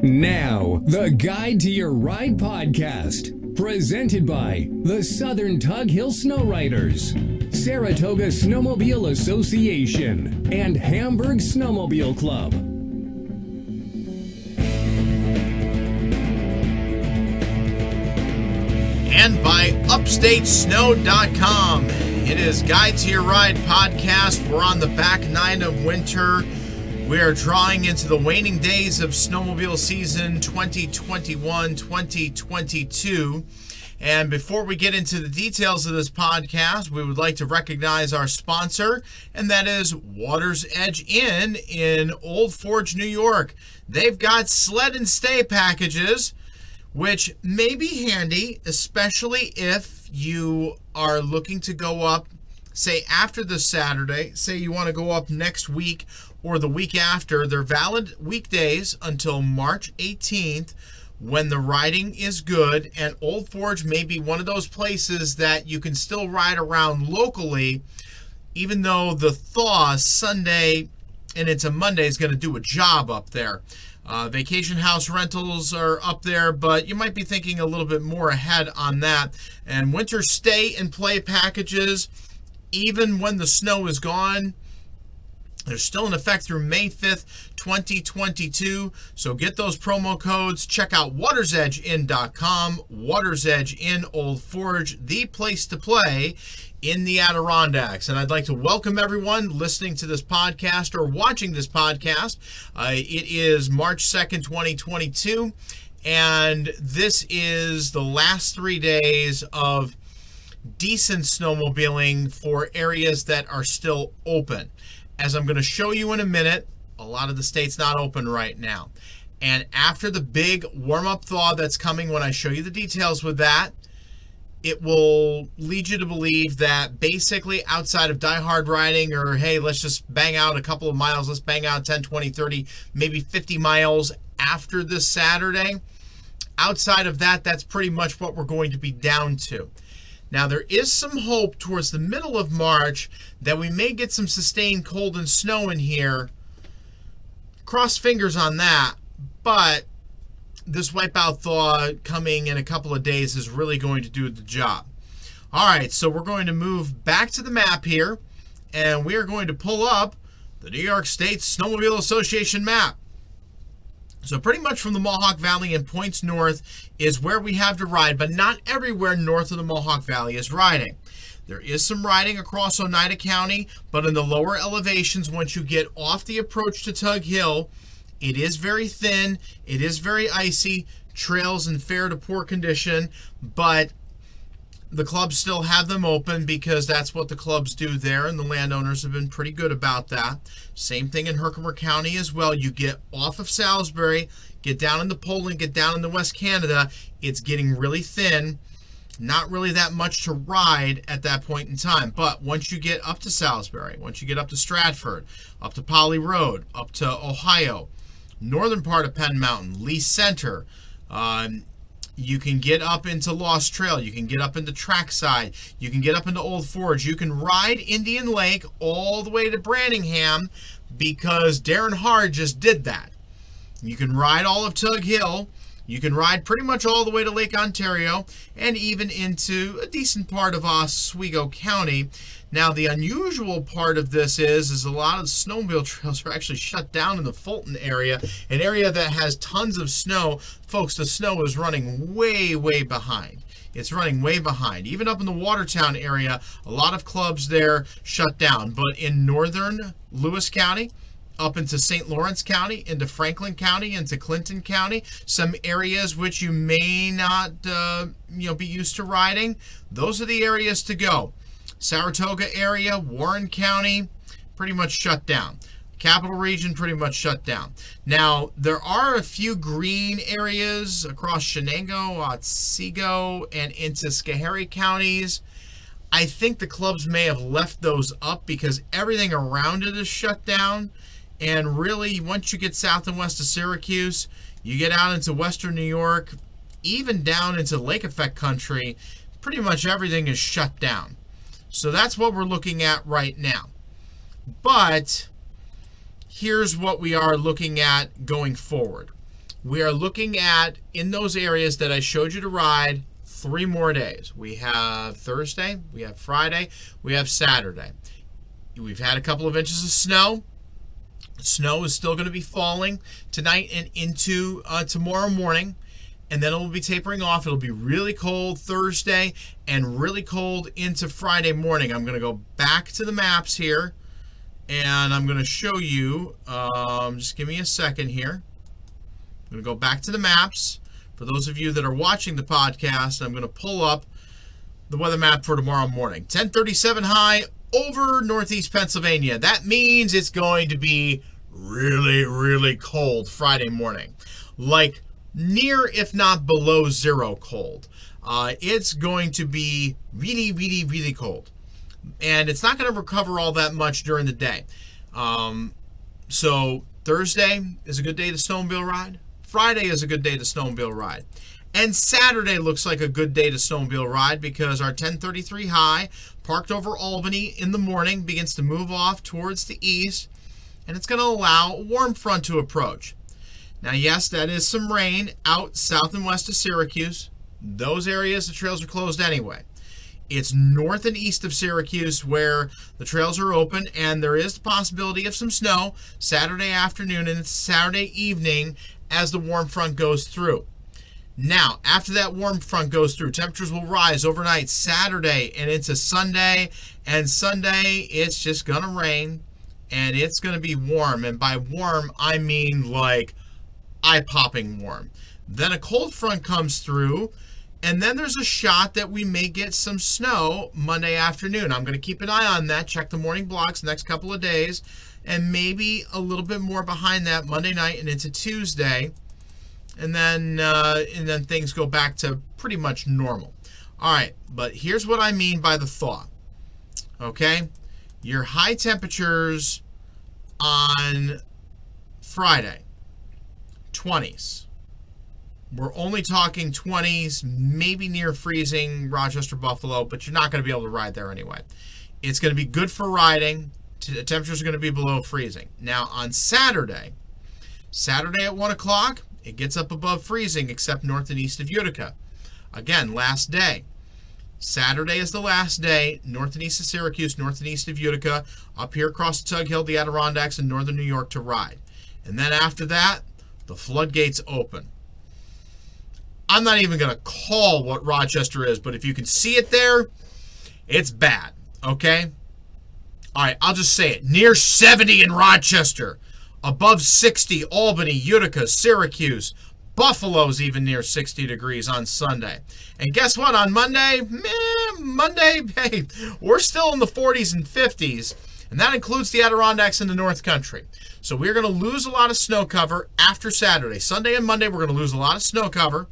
Now, the Guide to Your Ride podcast, presented by the Southern Tug Hill Snow Riders, Saratoga Snowmobile Association, and Hamburg Snowmobile Club. And by UpstateSnow.com. It is Guide to Your Ride podcast. We're on the back nine of winter. We are drawing into the waning days of snowmobile season 2021-2022. And before we get into the details of this podcast, we would like to recognize our sponsor, and that is Water's Edge Inn in Old Forge, New York. They've got sled and stay packages, which may be handy, especially if you are looking to go up, say, after this Saturday. Say you want to go up next week or the week after. They're valid weekdays until March 18th when the riding is good, and Old Forge may be one of those places that you can still ride around locally, even though the thaw Sunday and into Monday is going to do a job up there. Vacation house rentals are up there, but you might be thinking a little bit more ahead on that. And winter stay and play packages, even when the snow is gone, they're still in effect through May 5th, 2022. So get those promo codes. Check out watersedgeinn.com. Water's Edge Inn, Old Forge, the place to play in the Adirondacks. And I'd like to welcome everyone listening to this podcast or watching this podcast. It is March 2nd, 2022. And this is the last 3 days of decent snowmobiling for areas that are still open. As I'm going to show you in a minute, a lot of the state's not open right now. And after the big warm-up thaw that's coming, when I show you the details with that, it will lead you to believe that basically outside of die-hard riding or, hey, let's just bang out a couple of miles, let's bang out 10, 20, 30, maybe 50 miles after this Saturday, outside of that, that's pretty much what we're going to be down to. Now, there is some hope towards the middle of March that we may get some sustained cold and snow in here. Cross fingers on that, but this wipeout thaw coming in a couple of days is really going to do the job. All right, so we're going to move back to the map here, and we are going to pull up the New York State Snowmobile Association map. So pretty much from the Mohawk Valley and points north is where we have to ride, but not everywhere north of the Mohawk Valley is riding. There is some riding across Oneida County, but in the lower elevations, once you get off the approach to Tug Hill, it is very thin, it is very icy, trails in fair to poor condition, but the clubs still have them open because that's what the clubs do there, and the landowners have been pretty good about that. Same thing in Herkimer County as well. You get off of Salisbury, get down into Poland, get down into West Canada, it's getting really thin. Not really that much to ride at that point in time. But once you get up to Salisbury, once you get up to Stratford, up to Poly Road, up to Ohio, northern part of Penn Mountain, Lee Center, you can get up into Lost Trail. You can get up into Trackside. You can get up into Old Forge. You can ride Indian Lake all the way to Branningham because Darren Hard just did that. You can ride all of Tug Hill. You can ride pretty much all the way to Lake Ontario and even into a decent part of Oswego County. Now, the unusual part of this is a lot of snowmobile trails are actually shut down in the Fulton area, an area that has tons of snow. Folks, the snow is running way, way behind. It's running way behind. Even up in the Watertown area, a lot of clubs there shut down. But in northern Lewis County, up into St. Lawrence County, into Franklin County, into Clinton County, some areas which you may not be used to riding, those are the areas to go. Saratoga area, Warren County, pretty much shut down. Capital Region, pretty much shut down. Now, there are a few green areas across Shenango, Otsego, and into Schoharie counties. I think the clubs may have left those up because everything around it is shut down. And really, once you get south and west of Syracuse, you get out into western New York, even down into Lake Effect country, pretty much everything is shut down. So that's what we're looking at right now. But here's what we are looking at going forward. we are looking at, in those areas that I showed you to ride, 3 more days. We have Thursday, we have Friday, we have Saturday. We've had a couple of inches of snow. Snow is still going to be falling tonight and into tomorrow morning, and then it will be tapering off. It'll be really cold Thursday and really cold into Friday morning. I'm going to go back to the maps here, and I'm going to show you, just give me a second here. I'm going to go back to the maps. For those of you that are watching the podcast, I'm going to pull up the weather map for tomorrow morning. 1037 high over northeast Pennsylvania. That means it's going to be really, really cold Friday morning. Like near, if not below zero cold. It's going to be really, really, really cold. And it's not going to recover all that much during the day. So Thursday is a good day to snowmobile ride. Friday is a good day to snowmobile ride. And Saturday looks like a good day to snowmobile ride because our 1033 high, parked over Albany in the morning, begins to move off towards the east, and it's going to allow a warm front to approach. Now, yes, that is some rain out south and west of Syracuse. Those areas, the trails are closed anyway. It's north and east of Syracuse where the trails are open, and there is the possibility of some snow Saturday afternoon and Saturday evening as the warm front goes through. Now, after that warm front goes through, temperatures will rise overnight Saturday and into Sunday. And Sunday, it's just going to rain, and it's going to be warm. And by warm, I mean like eye-popping warm. Then a cold front comes through, and then there's a shot that we may get some snow Monday afternoon. I'm going to keep an eye on that, check the morning blocks the next couple of days, and maybe a little bit more behind that Monday night and into Tuesday. And then things go back to pretty much normal. All right, but here's what I mean by the thaw. Okay? Your high temperatures on Friday, 20s. We're only talking 20s, maybe near freezing, Rochester, Buffalo, but you're not going to be able to ride there anyway. It's going to be good for riding. Temperatures are going to be below freezing. Now, on Saturday at 1 o'clock, it gets up above freezing except north and east of Utica. Again, last day. Saturday is the last day, north and east of Syracuse, north and east of Utica, up here across the Tug Hill, the Adirondacks, and northern New York to ride. And then after that, the floodgates open. I'm not even going to call what Rochester is, but if you can see it there, it's bad, okay? All right, I'll just say it. Near 70 in Rochester. Above 60, Albany, Utica, Syracuse. Buffalo's even near 60 degrees on Sunday. And guess what? On Monday, hey, we're still in the 40s and 50s. And that includes the Adirondacks in the North Country. So we're going to lose a lot of snow cover after Saturday. Sunday and Monday, we're going to lose a lot of snow cover.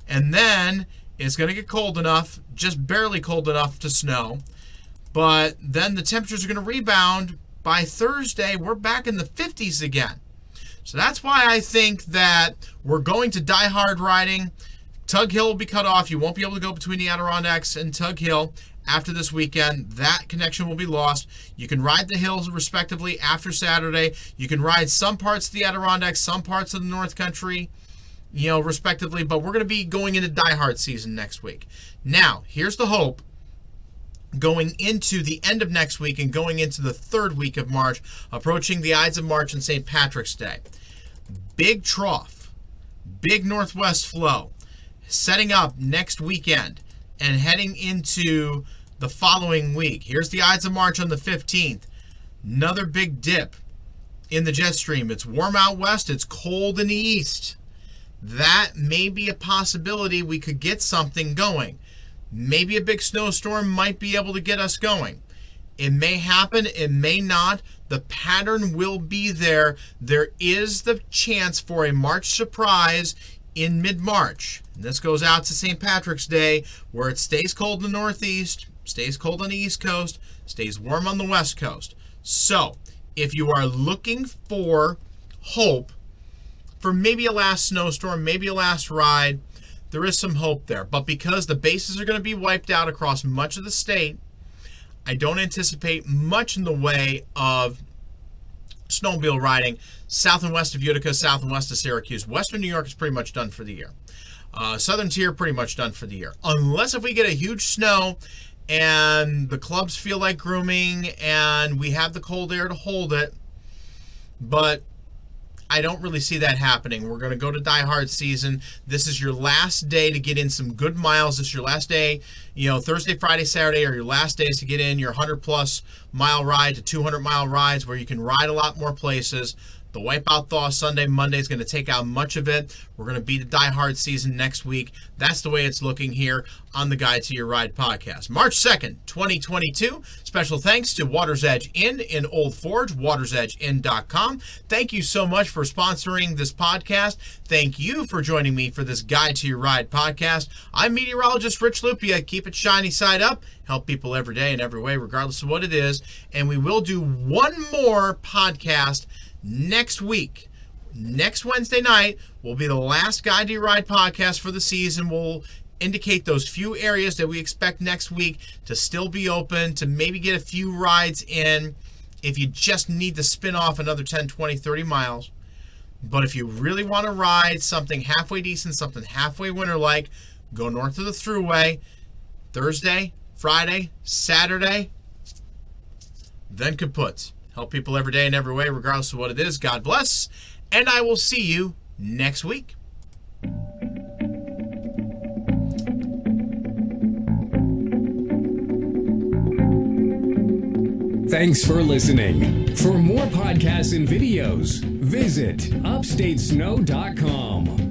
And then it's going to get cold enough, just barely cold enough to snow. But then the temperatures are going to rebound. By Thursday, we're back in the 50s again. So that's why I think that we're going to die hard riding. Tug Hill will be cut off. You won't be able to go between the Adirondacks and Tug Hill after this weekend. That connection will be lost. You can ride the hills respectively after Saturday. You can ride some parts of the Adirondacks, some parts of the North Country, respectively. But we're going to be going into die hard season next week. Now, here's the hope. Going into the end of next week and going into the third week of March, approaching the Ides of March and St. Patrick's Day. Big trough, big northwest flow, setting up next weekend and heading into the following week. Here's the Ides of March on the 15th. Another big dip in the jet stream. It's warm out west, it's cold in the east. That may be a possibility we could get something going. Maybe a big snowstorm might be able to get us going. It may happen, it may not. The pattern will be there. There is the chance for a March surprise in mid-March. And this goes out to St. Patrick's Day, where it stays cold in the Northeast, stays cold on the East Coast, stays warm on the West Coast. So, if you are looking for hope for maybe a last snowstorm, maybe a last ride, there is some hope there. But because the bases are going to be wiped out across much of the state, I don't anticipate much in the way of snowmobile riding south and west of Utica, south and west of Syracuse. Western New York is pretty much done for the year. Southern tier pretty much done for the year. Unless if we get a huge snow and the clubs feel like grooming and we have the cold air to hold it. But I don't really see that happening. We're going to go to Die Hard season. This is your last day to get in some good miles. This is your last day, Thursday, Friday, Saturday are your last days to get in your 100-plus mile ride to 200-mile rides where you can ride a lot more places. The Wipeout Thaw Sunday, Monday is going to take out much of it. We're going to be the Die Hard season next week. That's the way it's looking here on the Guide to Your Ride podcast. March 2nd, 2022. Special thanks to Water's Edge Inn in Old Forge, watersedgeinn.com. Thank you so much for sponsoring this podcast. Thank you for joining me for this Guide to Your Ride podcast. I'm meteorologist Rich Lupia. Keep it shiny side up. Help people every day in every way, regardless of what it is. And we will do one more podcast next week. Next Wednesday night will be the last Guide to Your Ride podcast for the season. We'll indicate those few areas that we expect next week to still be open, to maybe get a few rides in if you just need to spin off another 10, 20, 30 miles. But if you really want to ride something halfway decent, something halfway winter-like, go north of the Thruway Thursday, Friday, Saturday, then kaput. Help people every day in every way, regardless of what it is. God bless, and I will see you next week. Thanks for listening. For more podcasts and videos, visit upstatesnow.com.